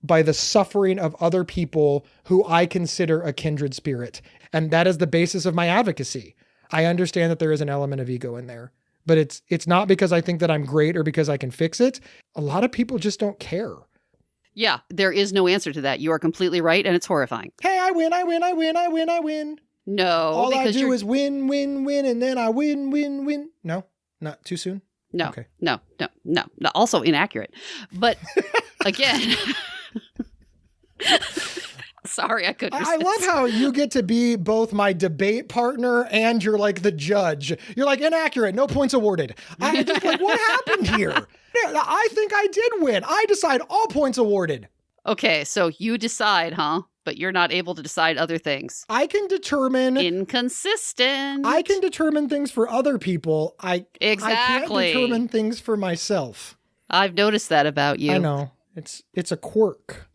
the suffering of other people who I consider a kindred spirit. And that is the basis of my advocacy. I understand that there is an element of ego in there. But it's not because I think that I'm great or because I can fix it. A lot of people just don't care. Yeah, there is no answer to that. You are completely right, and it's horrifying. Hey, I win. No. All I do is win, and then I win. No, not too soon? No, okay. No. Also inaccurate. But again... Sorry, I couldn't resist. I love how you get to be both my debate partner and you're like the judge. You're like, inaccurate, no points awarded. I just like, what happened here? I think I did win. I decide all points awarded. Okay, so you decide, huh? But you're not able to decide other things. I can determine... Inconsistent. I can determine things for other people. Exactly. I can't determine things for myself. I've noticed that about you. I know. It's a quirk.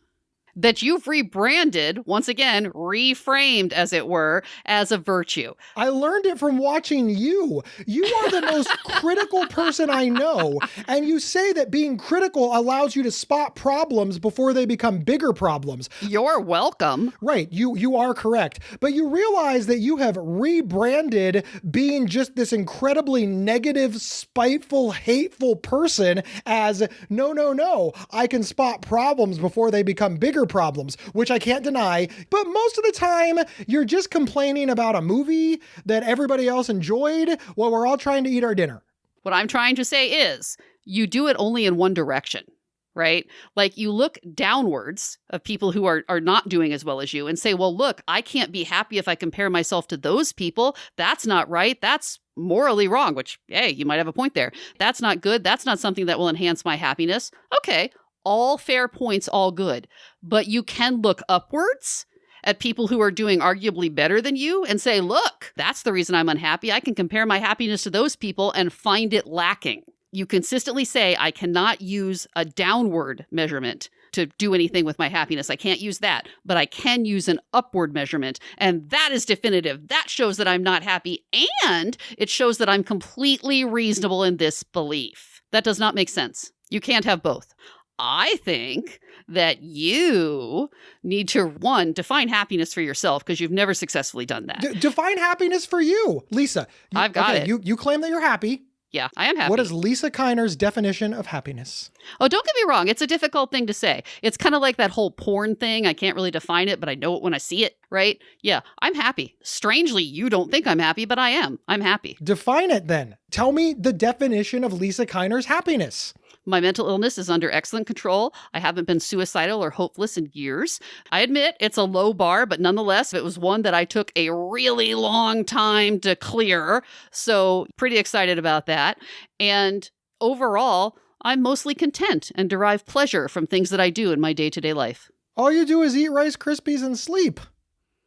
That you've rebranded, once again, reframed, as it were, as a virtue. I learned it from watching you. You are the most critical person I know. And you say that being critical allows you to spot problems before they become bigger problems. You're welcome. Right. You are correct. But you realize that you have rebranded being just this incredibly negative, spiteful, hateful person as, no. I can spot problems before they become bigger problems, which I can't deny. But most of the time, you're just complaining about a movie that everybody else enjoyed while we're all trying to eat our dinner. What I'm trying to say is, you do it only in one direction, right? Like you look downwards of people who are not doing as well as you and say, well, look, I can't be happy if I compare myself to those people. That's not right. That's morally wrong, which, hey, you might have a point there. That's not good. That's not something that will enhance my happiness. Okay, all fair points, all good. But you can look upwards at people who are doing arguably better than you and say, look, that's the reason I'm unhappy. I can compare my happiness to those people and find it lacking. You consistently say, I cannot use a downward measurement to do anything with my happiness. I can't use that, but I can use an upward measurement. And that is definitive. That shows that I'm not happy. And it shows that I'm completely reasonable in this belief. That does not make sense. You can't have both. I think that you need to, one, define happiness for yourself because you've never successfully done that. Define happiness for you, Lisa. I've got it. You claim that you're happy. Yeah, I am happy. What is Lisa Kiner's definition of happiness? Oh, don't get me wrong. It's a difficult thing to say. It's kind of like that whole porn thing. I can't really define it, but I know it when I see it, right? Yeah, I'm happy. Strangely, you don't think I'm happy, but I am. I'm happy. Define it then. Tell me the definition of Lisa Kiner's happiness. My mental illness is under excellent control. I haven't been suicidal or hopeless in years. I admit it's a low bar, but nonetheless, it was one that I took a really long time to clear. So pretty excited about that. And overall, I'm mostly content and derive pleasure from things that I do in my day-to-day life. All you do is eat Rice Krispies and sleep.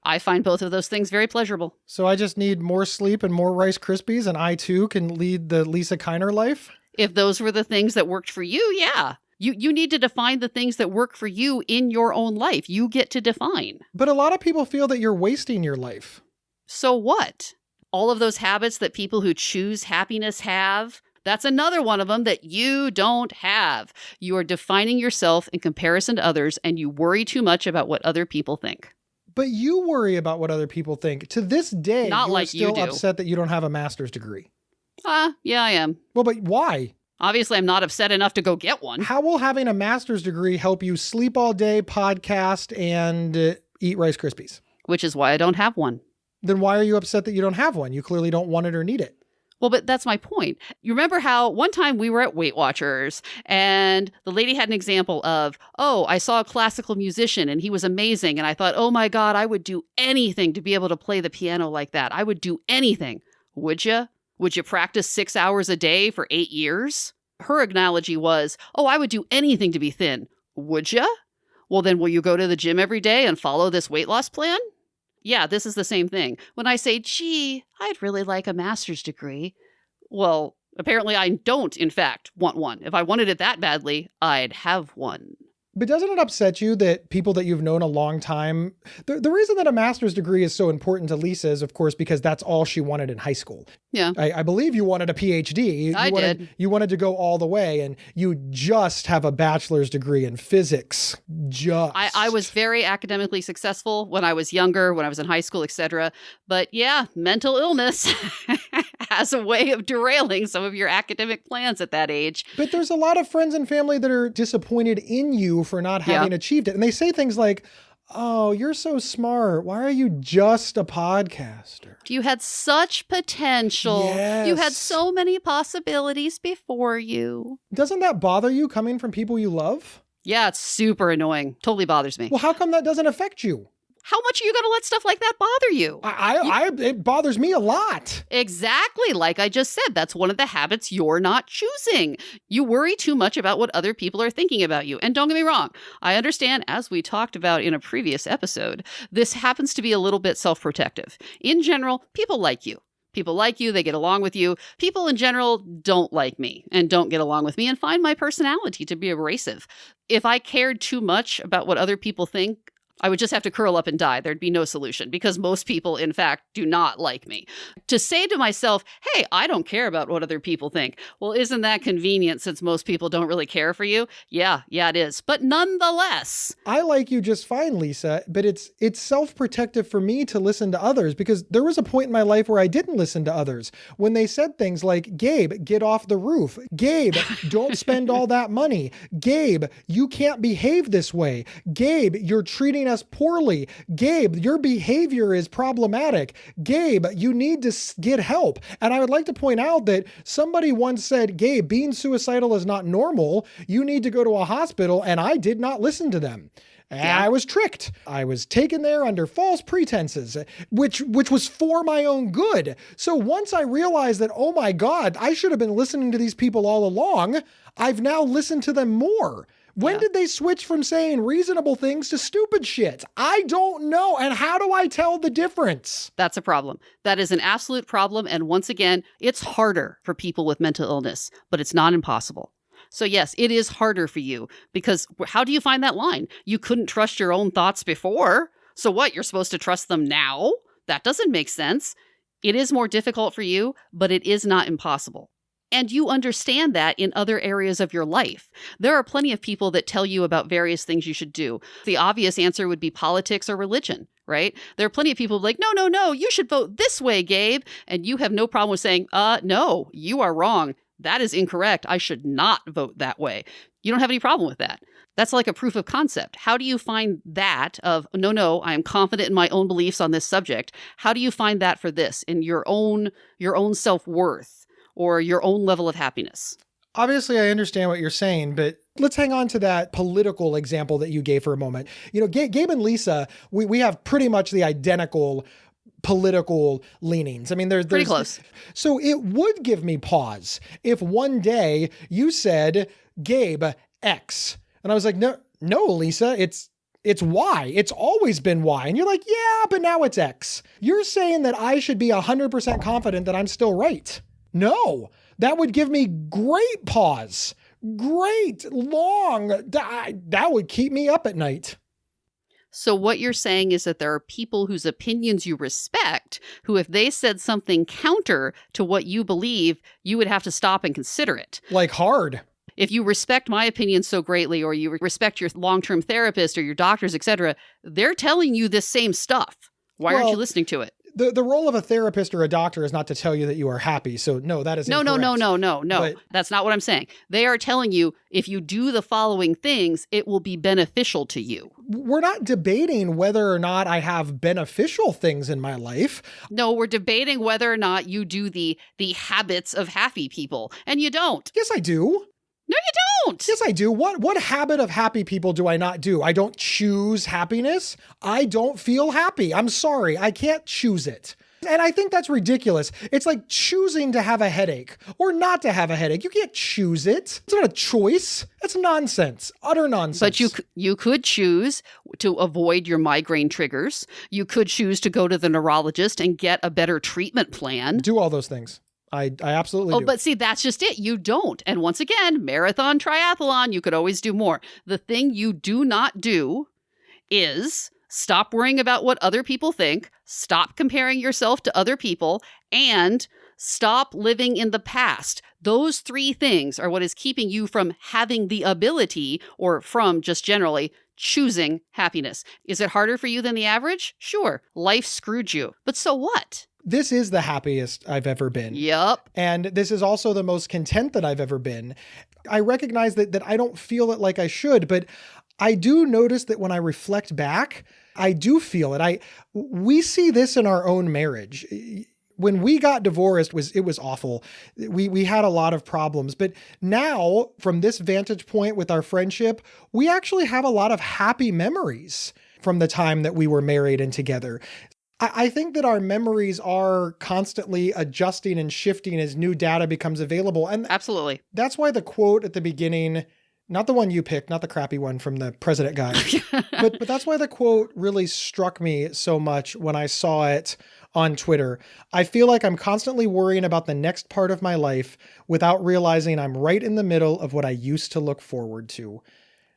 I find both of those things very pleasurable. So I just need more sleep and more Rice Krispies, and I too can lead the Lisa Kiner life? If those were the things that worked for you, yeah. You need to define the things that work for you in your own life. You get to define. But a lot of people feel that you're wasting your life. So what? All of those habits that people who choose happiness have, that's another one of them that you don't have. You are defining yourself in comparison to others, and you worry too much about what other people think. But you worry about what other people think. To this day, you're still upset that you don't have a master's degree. Yeah, I am. Well, but why? Obviously, I'm not upset enough to go get one. How will having a master's degree help you sleep all day, podcast, and eat Rice Krispies? Which is why I don't have one. Then why are you upset that you don't have one? You clearly don't want it or need it. Well, but that's my point. You remember how one time we were at Weight Watchers and the lady had an example of, oh, I saw a classical musician and he was amazing. And I thought, oh my God, I would do anything to be able to play the piano like that. I would do anything. Would you? Would you practice 6 hours a day for 8 years? Her analogy was, oh, I would do anything to be thin. Would you? Well, then will you go to the gym every day and follow this weight loss plan? Yeah, this is the same thing. When I say, gee, I'd really like a master's degree. Well, apparently I don't, in fact, want one. If I wanted it that badly, I'd have one. But doesn't it upset you that people that you've known a long time, the reason that a master's degree is so important to Lisa is, of course, because that's all she wanted in high school. Yeah. I believe you wanted a PhD. I did. You wanted to go all the way, and you just have a bachelor's degree in physics. Just. I was very academically successful when I was younger, when I was in high school, etc. But yeah, mental illness has a way of derailing some of your academic plans at that age. But there's a lot of friends and family that are disappointed in you for not having achieved it. And they say things like, oh, you're so smart. Why are you just a podcaster? You had such potential. Yes. You had so many possibilities before you. Doesn't that bother you coming from people you love? Yeah, it's super annoying. Totally bothers me. Well, how come that doesn't affect you? How much are you going to let stuff like that bother you? It bothers me a lot. Exactly. Like I just said, that's one of the habits you're not choosing. You worry too much about what other people are thinking about you. And don't get me wrong. I understand, as we talked about in a previous episode, this happens to be a little bit self-protective. In general, people like you. People like you, they get along with you. People in general don't like me and don't get along with me and find my personality to be abrasive. If I cared too much about what other people think, I would just have to curl up and die. There'd be no solution because most people, in fact, do not like me. To say to myself, hey, I don't care about what other people think. Well, isn't that convenient since most people don't really care for you? Yeah, it is. But nonetheless. I like you just fine, Lisa, but it's self-protective for me to listen to others because there was a point in my life where I didn't listen to others. When they said things like, Gabe, get off the roof. Gabe, don't spend all that money. Gabe, you can't behave this way. Gabe, you're treating us poorly. Gabe, your behavior is problematic. Gabe, you need to get help. And I would like to point out that somebody once said, Gabe, being suicidal is not normal. You need to go to a hospital. And I did not listen to them. I was tricked. I was taken there under false pretenses, which was for my own good. So once I realized that, oh my God, I should have been listening to these people all along, I've now listened to them more. When did they switch from saying reasonable things to stupid shit? I don't know. And how do I tell the difference? That's a problem. That is an absolute problem. And once again, it's harder for people with mental illness, but it's not impossible. So yes, it is harder for you because how do you find that line? You couldn't trust your own thoughts before. So what? You're supposed to trust them now? That doesn't make sense. It is more difficult for you, but it is not impossible. And you understand that in other areas of your life. There are plenty of people that tell you about various things you should do. The obvious answer would be politics or religion, right? There are plenty of people like, no, you should vote this way, Gabe. And you have no problem with saying, no, you are wrong. That is incorrect. I should not vote that way. You don't have any problem with that. That's like a proof of concept. How do you find that of, no, I am confident in my own beliefs on this subject. How do you find that for this in your own self-worth? Or your own level of happiness? Obviously, I understand what you're saying, but let's hang on to that political example that you gave for a moment. Gabe and Lisa, we have pretty much the identical political leanings. I mean, there's pretty close. So it would give me pause if one day you said, Gabe, X. And I was like, no, Lisa, it's Y. It's always been Y. And you're like, yeah, but now it's X. You're saying that I should be 100% confident that I'm still right. No, that would give me great pause, great long, that would keep me up at night. So what you're saying is that there are people whose opinions you respect, who if they said something counter to what you believe, you would have to stop and consider it. Like hard. If you respect my opinion so greatly, or you respect your long-term therapist or your doctors, etc., they're telling you this same stuff. Why aren't you listening to it? The role of a therapist or a doctor is not to tell you that you are happy. So no, that is incorrect. No. But that's not what I'm saying. They are telling you if you do the following things, it will be beneficial to you. We're not debating whether or not I have beneficial things in my life. No, we're debating whether or not you do the habits of happy people. And you don't. Yes, I do. No, you don't. Yes, I do. What habit of happy people do I not do? I don't choose happiness. I don't feel happy. I'm sorry. I can't choose it. And I think that's ridiculous. It's like choosing to have a headache or not to have a headache. You can't choose it. It's not a choice. That's nonsense. Utter nonsense. But you could choose to avoid your migraine triggers. You could choose to go to the neurologist and get a better treatment plan. Do all those things. I absolutely do. Oh, but see, that's just it. You don't. And once again, marathon, triathlon, you could always do more. The thing you do not do is stop worrying about what other people think, stop comparing yourself to other people, and stop living in the past. Those three things are what is keeping you from having the ability, or from just generally choosing happiness. Is it harder for you than the average? Sure. Life screwed you. But so what? This is the happiest I've ever been. Yep. And this is also the most content that I've ever been. I recognize that I don't feel it like I should, but I do notice that when I reflect back, I do feel it. We see this in our own marriage. When we got divorced, it was awful. We had a lot of problems, but now from this vantage point with our friendship, we actually have a lot of happy memories from the time that we were married and together. I think that our memories are constantly adjusting and shifting as new data becomes available. And absolutely. That's why the quote at the beginning, not the one you picked, not the crappy one from the President guy, but that's why the quote really struck me so much when I saw it on Twitter. I feel like I'm constantly worrying about the next part of my life without realizing I'm right in the middle of what I used to look forward to.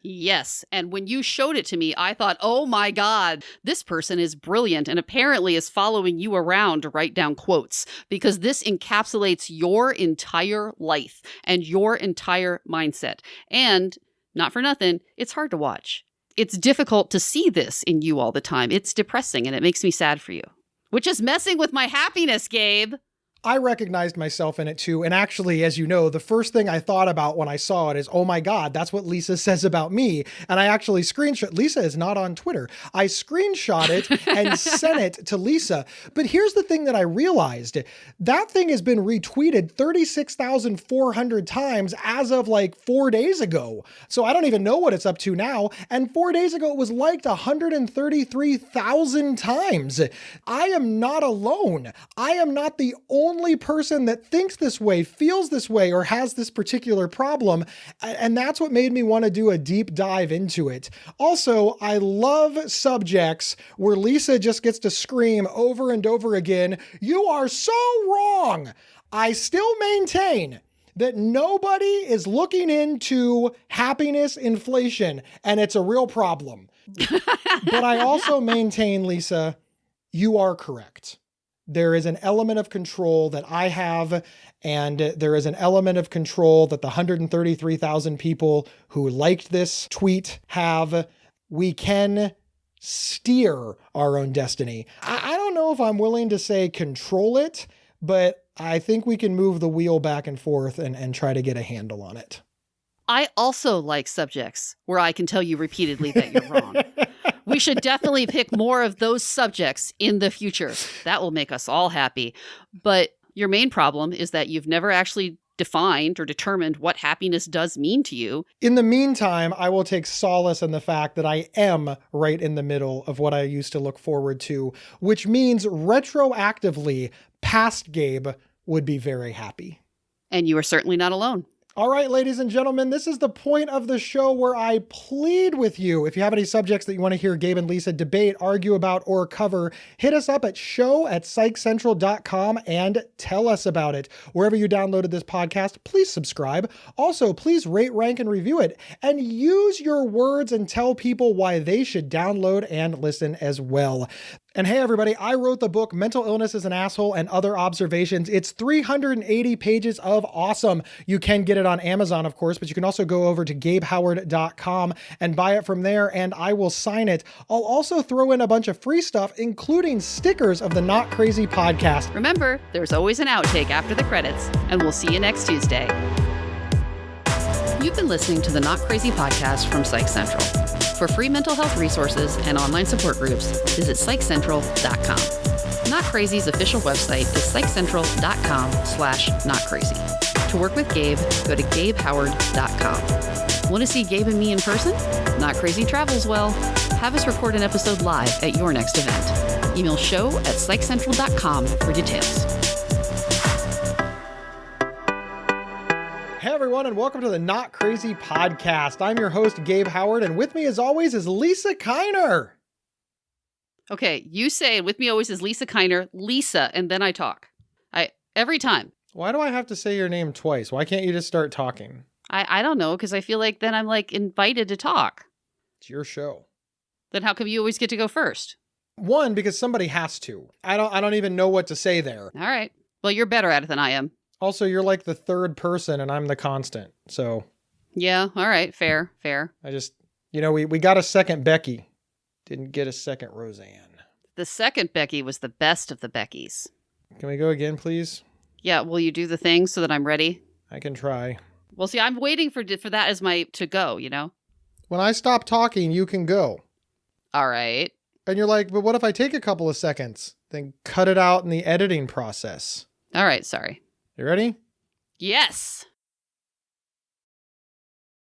Yes. And when you showed it to me, I thought, oh my God, this person is brilliant and apparently is following you around to write down quotes, because this encapsulates your entire life and your entire mindset. And not for nothing, it's hard to watch. It's difficult to see this in you all the time. It's depressing and it makes me sad for you, which is messing with my happiness, Gabe. I recognized myself in it too. And actually, as you know, the first thing I thought about when I saw it is, oh my God, that's what Lisa says about me. And I actually Lisa is not on Twitter. I screenshot it and sent it to Lisa. But here's the thing that I realized. That thing has been retweeted 36,400 times as of like 4 days ago. So I don't even know what it's up to now. And 4 days ago, it was liked 133,000 times. I am not alone. I am not the only person that thinks this way, feels this way, or has this particular problem. And that's what made me want to do a deep dive into it. Also, I love subjects where Lisa just gets to scream over and over again, "You are so wrong." I still maintain that nobody is looking into happiness inflation, and it's a real problem. But I also maintain, Lisa, you are correct. There is an element of control that I have, and there is an element of control that the 133,000 people who liked this tweet have. We can steer our own destiny. I don't know if I'm willing to say control it, but I think we can move the wheel back and forth and try to get a handle on it. I also like subjects where I can tell you repeatedly that you're wrong. We should definitely pick more of those subjects in the future. That will make us all happy. But your main problem is that you've never actually defined or determined what happiness does mean to you. In the meantime, I will take solace in the fact that I am right in the middle of what I used to look forward to, which means retroactively, past Gabe would be very happy. And you are certainly not alone. All right, ladies and gentlemen, this is the point of the show where I plead with you. If you have any subjects that you want to hear Gabe and Lisa debate, argue about, or cover, hit us up at show@psychcentral.com and tell us about it. Wherever you downloaded this podcast, please subscribe. Also, please rate, rank, and review it. And use your words and tell people why they should download and listen as well. And hey, everybody, I wrote the book Mental Illness is an Asshole and Other Observations. It's 380 pages of awesome. You can get it on Amazon, of course, but you can also go over to gabehoward.com and buy it from there, and I will sign it. I'll also throw in a bunch of free stuff, including stickers of the Not Crazy podcast. Remember, there's always an outtake after the credits, and we'll see you next Tuesday. You've been listening to the Not Crazy podcast from Psych Central. For free mental health resources and online support groups, visit psychcentral.com. Not Crazy's official website is psychcentral.com/notcrazy. To work with Gabe, go to gabehoward.com. Want to see Gabe and me in person? Not Crazy travels well. Have us record an episode live at your next event. Email show@psychcentral.com for details. Hey everyone, and welcome to the Not Crazy podcast. I'm your host, Gabe Howard, and with me as always is Lisa Kiner. Okay, you say with me always is Lisa Kiner, Lisa, and then I talk. Every time. Why do I have to say your name twice? Why can't you just start talking? I don't know, because I feel like then I'm like invited to talk. It's your show. Then how come you always get to go first? One, because somebody has to. I don't even know what to say there. All right. Well, you're better at it than I am. Also, you're like the third person and I'm the constant. So yeah, all right. Fair. I just, we got a second Becky. Didn't get a second Roseanne. The second Becky was the best of the Beckys. Can we go again, please? Yeah, will you do the thing so that I'm ready? I can try. Well, see, I'm waiting for that as my to go, When I stop talking, you can go. All right. And you're like, but what if I take a couple of seconds? Then cut it out in the editing process. All right, sorry. You ready? Yes.